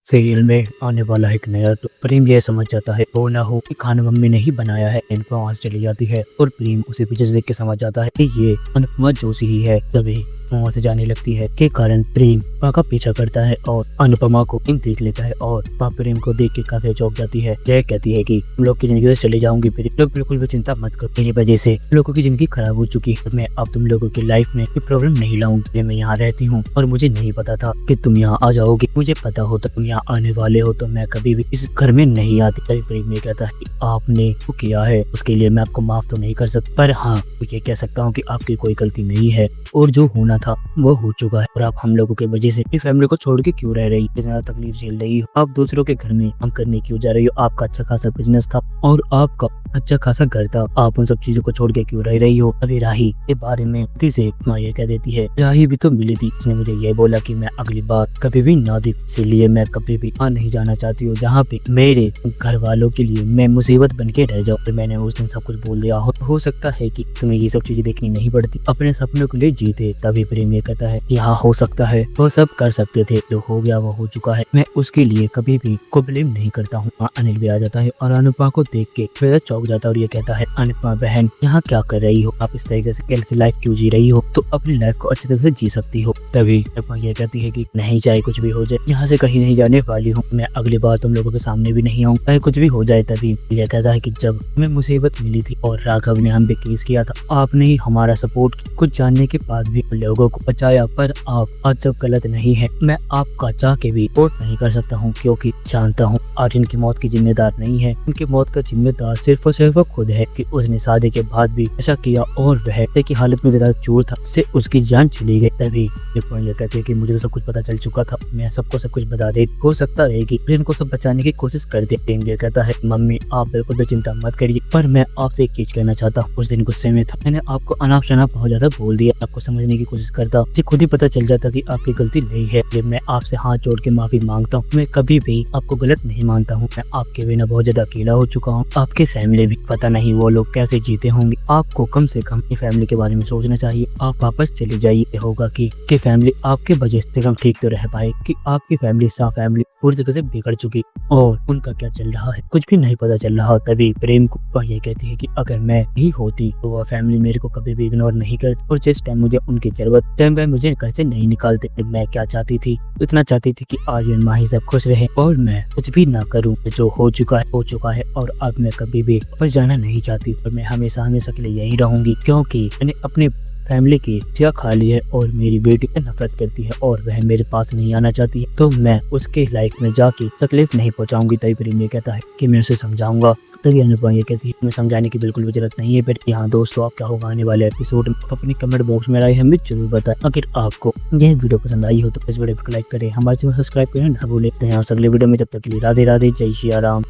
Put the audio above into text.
Serial में आने वाला एक नया तो प्रेम यह समझ जाता है वो ना हो कि खाना मम्मी ने ही बनाया है। अनुपमा वहां से चली जाती है और प्रेम उसे पीछे से देख के समझ जाता है कि ये अनुपमा जोशी ही है। तभी वहां से जाने लगती है के कारण प्रेम पा का पीछा करता है और अनुपमा को देख लेता है और पा प्रेम को देख के काफी चौंक जाती है। यह कहती है कि तुम लोग की जिंदगी से चले जाऊंगी, फिर लोग बिल्कुल भी चिंता मत करो, मेरी वजह से लोगों की जिंदगी खराब हो चुकी है। मैं अब तुम लोगों की लाइफ में कोई प्रॉब्लम नहीं लाऊंगी। मैं यहाँ रहती हूँ और मुझे नहीं पता था कि तुम यहाँ आ जाओगे। मुझे पता होता तुम यहाँ आने वाले हो तो मैं कभी भी इस घर में नहीं आती। तभी प्रेम ये कहता है कि आपने जो किया है उसके लिए मैं आपको माफ तो नहीं कर सकता, पर हाँ ये कह सकता हूँ कि आपकी कोई गलती नहीं है और जो होना था वो हो चुका है। और आप हम लोगों की वजह से इस फैमिली को छोड़ के क्यों रह रही, इतना तकलीफ झेल रही हो, आप दूसरों के घर में काम करने क्यों जा रही हो। आपका अच्छा खासा बिजनेस था और आपका अच्छा खासा घर था, आप उन सब चीजों को छोड़ के क्यों रह रही हो। अभी राही के बारे में से माँ ये कह देती है, राही भी तो मिली थी, उसने मुझे ये बोला कि मैं अगली बार कभी भी ना दिख, इसीलिए मैं कभी भी नहीं जाना चाहती हूँ जहाँ पे मेरे घर वालों के लिए मैं मुसीबत बन के रह जाऊँ। मैंने उस दिन सब कुछ बोल दिया हो सकता है कि तुम्हें ये सब चीजें देखनी नहीं पड़ती, अपने सपनों के लिए जीते। तभी प्रेम ये कहता है कि हाँ हो सकता है, वो सब कर सकते थे, जो हो गया वो हो चुका है, मैं उसके लिए कभी भी को ब्लेम नहीं करता हूँ। अनिल भी आ जाता है और अनुपमा को देख के फिर चौंक जाता है और ये कहता है, अनुपमा बहन यहाँ क्या कर रही हो, आप इस तरीके से कैसे लाइफ क्यों जी रही हो, तो अपनी लाइफ को अच्छी तरह से जी सकती हो। तभी अनुपमा ये कहती है कि नहीं, चाहे कुछ भी हो जाए यहाँ से कहीं नहीं जाने वाली हूँ, मैं अगली बार तुम लोगों के सामने भी नहीं आऊँ, चाहे कुछ भी हो जाए। तभी ये कहता है कि जब हमें मुसीबत मिली थी और राघव ने हम पे केस किया था, आपने ही हमारा सपोर्ट किया, कुछ जानने के बाद भी लोगों को बचाया, पर आप आज जब गलत नहीं है, मैं आपका चाह के भी सपोर्ट नहीं कर सकता हूँ, क्योंकि जानता हूँ आर्यन की मौत की जिम्मेदार नहीं है, उनकी मौत का जिम्मेदार सिर्फ और सिर्फ खुद है कि उसने शादी के बाद भी ऐसा किया और वह की हालत में ज्यादा चोर था, से उसकी जान चली गई। तभी ये कहते हैं कि मुझे तो सब कुछ पता चल चुका था, मैं सबको सब कुछ बता दे, हो सकता है कि प्रेम को सब बचाने की कोशिश कर दे। प्रेम ये कहता है, मम्मी आप बिल्कुल भी चिंता मत करिए, पर मैं आपसे एक चीज कहना चाहता हूँ, उस दिन गुस्से में था, मैंने आपको अनाप शनाप बहुत ज्यादा बोल दिया, आपको समझने की कोशिश करता, मुझे खुद ही पता चल जाता कि आपकी गलती नहीं है, मैं आपसे हाथ जोड़ के माफी मांगता हूँ, मैं कभी भी आपको गलत नहीं मानता हूँ, मैं आपके बिना बहुत ज्यादा अकेला हो चुका हूँ, आपके फैमिली भी पता नहीं वो लोग कैसे जीते होंगे, आपको कम से कम अपनी फैमिली के बारे में सोचना चाहिए, आप वापस चले जाइए, होगा कि फैमिली आपके वजह से कम ठीक तो रह पाए, कि आपकी फैमिली फैमिली पूरी तरह से बिगड़ चुकी और उनका क्या चल रहा है कुछ भी नहीं पता चल रहा। तभी प्रेम को ये कहती है कि अगर मैं ही होती तो वह फैमिली मेरे को कभी भी इग्नोर नहीं करती और जिस टाइम मुझे उनकी जरूरत टाइम पे मुझे घर से नहीं निकालते। मैं क्या चाहती थी, इतना चाहती थी कि आर्यन माही सब खुश रहे और मैं कुछ भी ना करूं, जो हो चुका है और अब मैं कभी भी वापस जाना नहीं चाहती और मैं हमेशा हमेशा के लिए यही रहूंगी, क्योंकि मैंने अपने फैमिली की क्या खा ली है और मेरी बेटी से नफरत करती है और वह मेरे पास नहीं आना चाहती है, तो मैं उसके लाइफ में जाके तकलीफ नहीं पहुंचाऊंगी। तभी प्रेम ये कहता है कि मैं उसे समझाऊंगा। तभी अनुपमा ये कहती है, मैं समझाने की बिल्कुल भी जरूरत नहीं है। फिर यहाँ दोस्तों आप क्या होगा आने वाले एपिसोड में अपने कमेंट बॉक्स में राय हमें जरूर बताएं। अगर आपको यह वीडियो पसंद आई हो तो इस वीडियो को लाइक करें, हमारे चैनल सब्सक्राइब करें ना भूलें। तो यहाँ अगले वीडियो में, जब तक के लिए राधे राधे, जय श्री राम।